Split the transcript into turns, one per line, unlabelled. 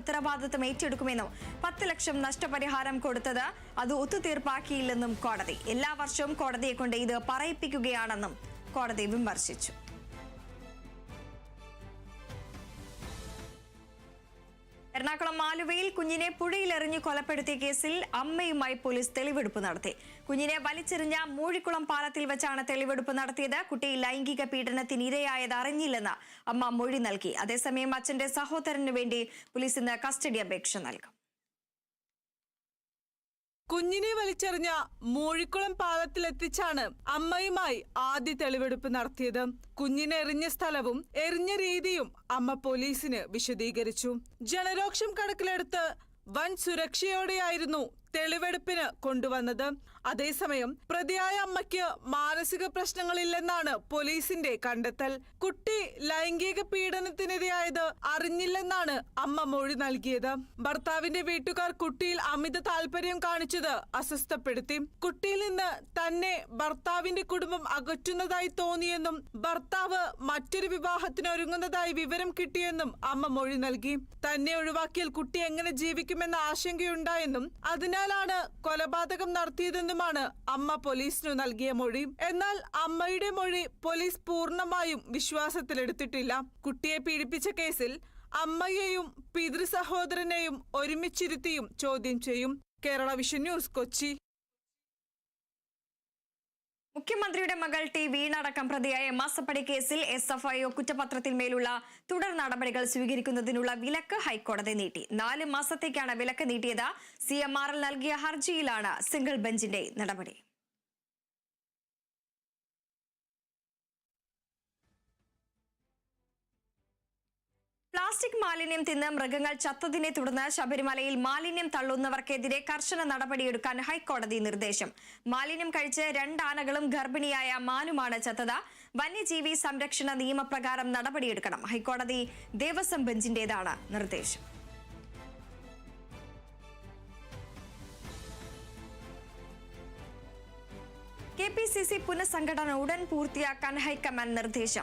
ഉത്തരവാദിത്തം ഏറ്റെടുക്കുമെന്നും 10 ലക്ഷം നഷ്ടപരിഹാരം കൊടുത്തത് അത് ഒത്തുതീർപ്പാക്കിയില്ലെന്നും കോടതി. എല്ലാ വർഷവും കോടതിയെ കൊണ്ട് ഇത് പറയിപ്പിക്കുകയാണെന്നും കോടതി വിമർശിച്ചു. എറണാകുളം ആലുവയിൽ കുഞ്ഞിനെ പുഴയിലെറിഞ്ഞ് കൊലപ്പെടുത്തിയ കേസിൽ അമ്മയുമായി പോലീസ് തെളിവെടുപ്പ് നടത്തി. കുഞ്ഞിനെ വലിച്ചെറിഞ്ഞ മൂഴിക്കുളം പാലത്തിൽ വെച്ചാണ് തെളിവെടുപ്പ് നടത്തിയത്. കുട്ടി ലൈംഗിക പീഡനത്തിന് ഇരയായത് അറിഞ്ഞില്ലെന്ന് അമ്മ മൊഴി നൽകി. അതേസമയം അച്ഛന്റെ സഹോദരന് വേണ്ടി പോലീസ് ഇന്ന് കസ്റ്റഡി അപേക്ഷ നൽകും.
കുഞ്ഞിനെ വലിച്ചെറിഞ്ഞ മൂഴിക്കുളം പാലത്തിലെത്തിച്ചാണ് അമ്മയുമായി ആദ്യ തെളിവെടുപ്പ് നടത്തിയത്. കുഞ്ഞിനെ എറിഞ്ഞ സ്ഥലവും എറിഞ്ഞ രീതിയും അമ്മ പോലീസിന് വിശദീകരിച്ചു. ജനരോക്ഷം കണക്കിലെടുത്ത് വൻ സുരക്ഷയോടെയായിരുന്നു തെളിവെടുപ്പിന് കൊണ്ടുവന്നത്. അതേസമയം പ്രതിയായ അമ്മയ്ക്ക് മാനസിക പ്രശ്നങ്ങളില്ലെന്നാണ് പോലീസിന്റെ കണ്ടെത്തൽ. കുട്ടി ലൈംഗിക പീഡനത്തിനിരയായത് അറിഞ്ഞില്ലെന്നാണ് അമ്മ മൊഴി നൽകിയത്. ഭർത്താവിന്റെ വീട്ടുകാർ കുട്ടിയിൽ അമിത താല്പര്യം കാണിച്ചത് അസ്വസ്ഥപ്പെടുത്തി. കുട്ടിയിൽ നിന്ന് തന്നെ ഭർത്താവിന്റെ കുടുംബം അകറ്റുന്നതായി തോന്നിയെന്നും ഭർത്താവ് മറ്റൊരു വിവാഹത്തിനൊരുങ്ങുന്നതായി വിവരം കിട്ടിയെന്നും അമ്മ മൊഴി നൽകി. തന്നെ ഒഴിവാക്കിയാൽ കുട്ടി എങ്ങനെ ജീവിക്കുമെന്ന ആശങ്കയുണ്ടായെന്നും അതിനാലാണ് കൊലപാതകം നടത്തിയതെന്നുമാണ് അമ്മ പോലീസിനു നൽകിയ മൊഴി. എന്നാൽ അമ്മയുടെ മൊഴി പോലീസ് പൂർണ്ണമായും വിശ്വാസത്തിലെടുത്തിട്ടില്ല. കുട്ടിയെ പീഡിപ്പിച്ച കേസിൽ അമ്മയെയും പിതൃ സഹോദരനെയും ഒരുമിച്ചിരുത്തിയും ചോദ്യം ചെയ്യും. Kerala vision news, Kochi.
മുഖ്യമന്ത്രിയുടെ മകൾ ടി വീണടക്കം പ്രതിയായ മാസപ്പടി കേസിൽ SFIO കുറ്റപത്രത്തിൽ മേലുള്ള തുടർ നടപടികൾ സ്വീകരിക്കുന്നതിനുള്ള വിലക്ക് ഹൈക്കോടതി നീട്ടി. 4 മാസത്തേക്കാണ് വിലക്ക് നീട്ടിയത്. CMRL നൽകിയ ഹർജിയിലാണ് സിംഗിൾ ബെഞ്ചിന്റെ നടപടി. പ്ലാസ്റ്റിക് മാലിന്യം തിന്ന് മൃഗങ്ങൾ ചത്തതിനെ തുടർന്ന് ശബരിമലയിൽ മാലിന്യം തള്ളുന്നവർക്കെതിരെ കർശന നടപടിയെടുക്കാൻ ഹൈക്കോടതി നിർദ്ദേശം. മാലിന്യം കഴിച്ച് 2 ആനകളും ഗർഭിണിയായ മാനുമാണ് ചത്തത്. വന്യജീവി സംരക്ഷണ നിയമപ്രകാരം നടപടിയെടുക്കണം. ഹൈക്കോടതി ദേവസ്വം ബെഞ്ചിന്റേതാണ് നിർദ്ദേശം. KPCC പുനഃസംഘടന ഉടൻ പൂർത്തിയാക്കാൻ ഹൈക്കമാൻഡ് നിർദ്ദേശം.